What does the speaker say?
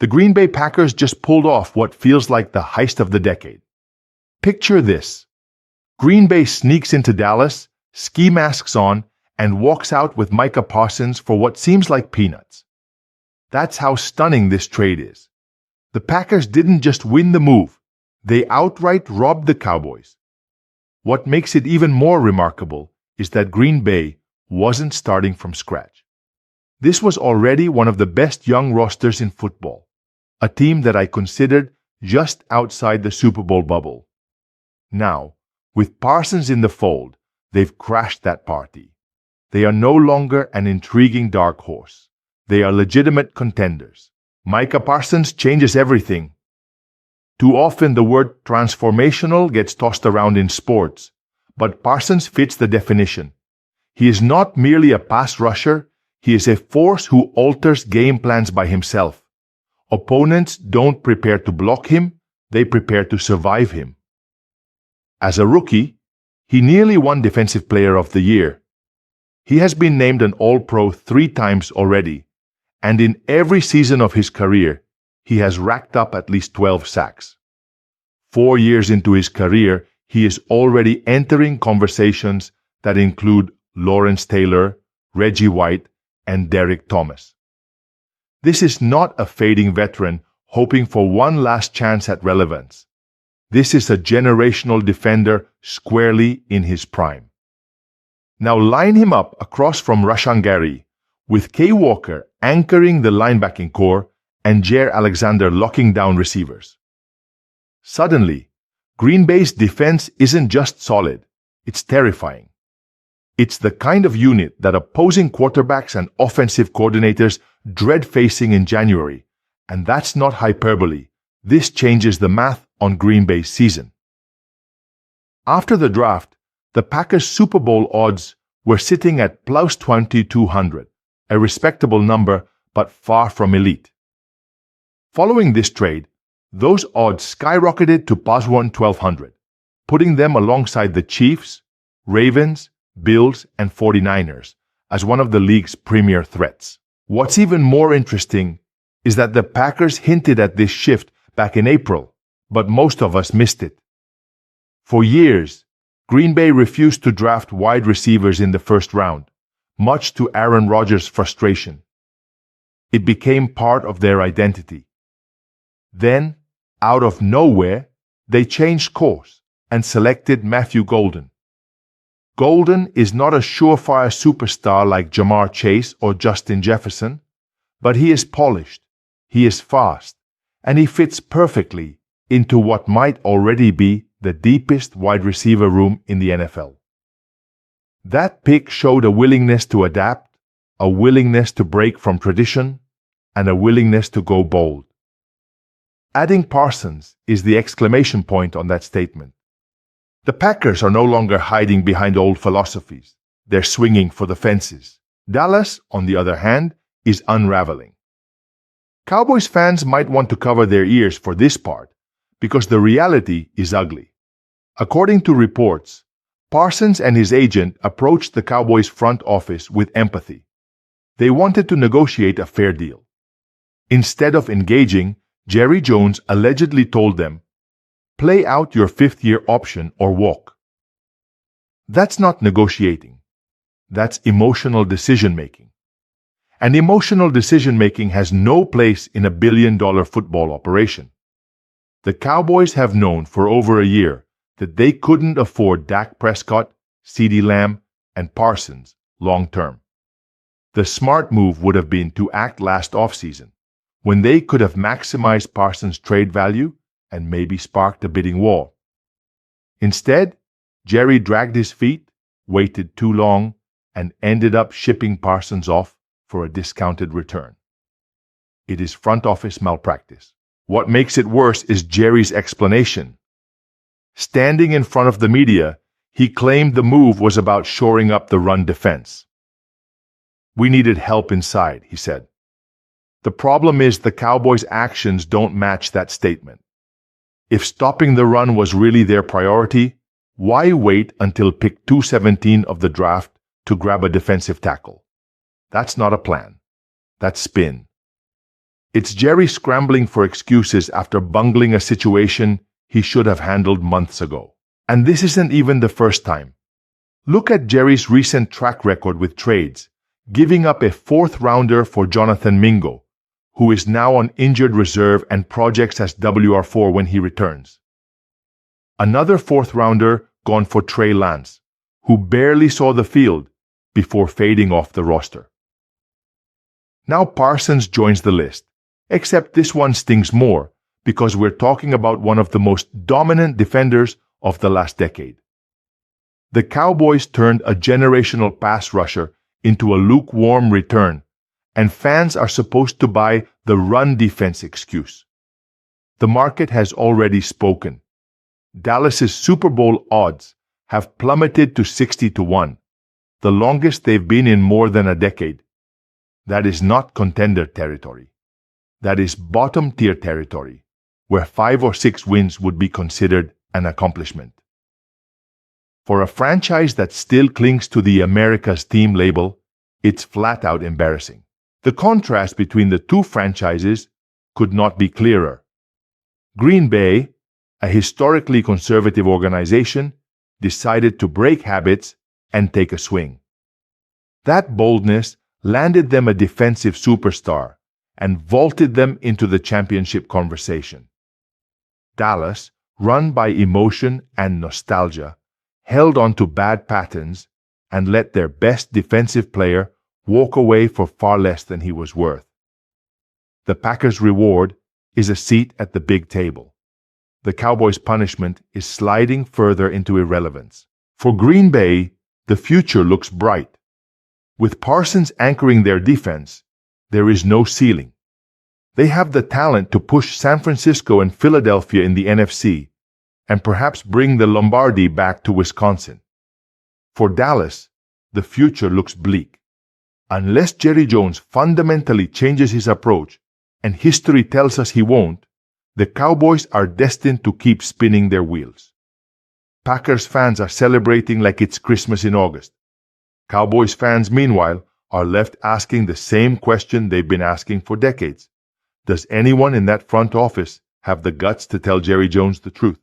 The Green Bay Packers just pulled off what feels like the heist of the decade. Picture this. Green Bay sneaks into Dallas, ski masks on, and walks out with Micah Parsons for what seems like peanuts. That's how stunning this trade is. The Packers didn't just win the move, they outright robbed the Cowboys. What makes it even more remarkable is that Green Bay wasn't starting from scratch. This was already one of the best young rosters in football, a team that I considered just outside the Super Bowl bubble. Now, with Parsons in the fold, they've crashed that party. They are no longer an intriguing dark horse. They are legitimate contenders. Micah Parsons changes everything. Too often the word transformational gets tossed around in sports, but Parsons fits the definition. He is not merely a pass rusher, he is a force who alters game plans by himself. Opponents don't prepare to block him, they prepare to survive him. As a rookie, he nearly won Defensive Player of the Year. He has been named an All-Pro 3 times already, and in every season of his career, he has racked up at least 12 sacks. 4 years into his career, he is already entering conversations that include Lawrence Taylor, Reggie White, and Derek Thomas. This is not a fading veteran hoping for one last chance at relevance. This is a generational defender squarely in his prime. Now line him up across from Rashan Gary, with Kay Walker anchoring the linebacking core and Jair Alexander locking down receivers. Suddenly, Green Bay's defense isn't just solid, it's terrifying. It's the kind of unit that opposing quarterbacks and offensive coordinators dread facing in January, and that's not hyperbole. This changes the math on Green Bay's season. After the draft, the Packers' Super Bowl odds were sitting at plus 2,200, a respectable number but far from elite. Following this trade, those odds skyrocketed to plus 1,200, putting them alongside the Chiefs, Ravens, Bills, and 49ers as one of the league's premier threats. What's even more interesting is that the Packers hinted at this shift back in April, but most of us missed it. For years, Green Bay refused to draft wide receivers in the first round, much to Aaron Rodgers' frustration. It became part of their identity. Then, out of nowhere, they changed course and selected Matthew Golden. Golden is not a surefire superstar like Jamar Chase or Justin Jefferson, but he is polished, he is fast, and he fits perfectly into what might already be the deepest wide receiver room in the NFL. That pick showed a willingness to adapt, a willingness to break from tradition, and a willingness to go bold. Adding Parsons is the exclamation point on that statement. The Packers are no longer hiding behind old philosophies. They're swinging for the fences. Dallas, on the other hand, is unraveling. Cowboys fans might want to cover their ears for this part, because the reality is ugly. According to reports, Parsons and his agent approached the Cowboys front office with empathy. They wanted to negotiate a fair deal. Instead of engaging, Jerry Jones allegedly told them, "Play out your fifth-year option or walk." That's not negotiating. That's emotional decision-making. And emotional decision-making has no place in a billion-dollar football operation. The Cowboys have known for over a year that they couldn't afford Dak Prescott, CeeDee Lamb, and Parsons long-term. The smart move would have been to act last offseason, when they could have maximized Parsons' trade value and maybe sparked a bidding war. Instead, Jerry dragged his feet, waited too long, and ended up shipping Parsons off for a discounted return. It is front office malpractice. What makes it worse is Jerry's explanation. Standing in front of the media, he claimed the move was about shoring up the run defense. "We needed help inside," he said. The problem is the Cowboys' actions don't match that statement. If stopping the run was really their priority, why wait until pick 217 of the draft to grab a defensive tackle? That's not a plan. That's spin. It's Jerry scrambling for excuses after bungling a situation he should have handled months ago. And this isn't even the first time. Look at Jerry's recent track record with trades, giving up a fourth-rounder for Jonathan Mingo, who is now on injured reserve and projects as WR4 when he returns. Another fourth-rounder gone for Trey Lance, who barely saw the field before fading off the roster. Now Parsons joins the list, except this one stings more because we're talking about one of the most dominant defenders of the last decade. The Cowboys turned a generational pass rusher into a lukewarm return, and fans are supposed to buy the run defense excuse. The market has already spoken. Dallas's Super Bowl odds have plummeted to 60-1, the longest they've been in more than a decade. That is not contender territory. That is bottom-tier territory, where 5 or 6 wins would be considered an accomplishment. For a franchise that still clings to the America's team label, it's flat-out embarrassing. The contrast between the two franchises could not be clearer. Green Bay, a historically conservative organization, decided to break habits and take a swing. That boldness landed them a defensive superstar and vaulted them into the championship conversation. Dallas, run by emotion and nostalgia, held on to bad patterns and let their best defensive player walk away for far less than he was worth. The Packers' reward is a seat at the big table. The Cowboys' punishment is sliding further into irrelevance. For Green Bay, the future looks bright. With Parsons anchoring their defense, there is no ceiling. They have the talent to push San Francisco and Philadelphia in the NFC and perhaps bring the Lombardi back to Wisconsin. For Dallas, the future looks bleak. Unless Jerry Jones fundamentally changes his approach, and history tells us he won't, the Cowboys are destined to keep spinning their wheels. Packers fans are celebrating like it's Christmas in August. Cowboys fans, meanwhile, are left asking the same question they've been asking for decades. Does anyone in that front office have the guts to tell Jerry Jones the truth?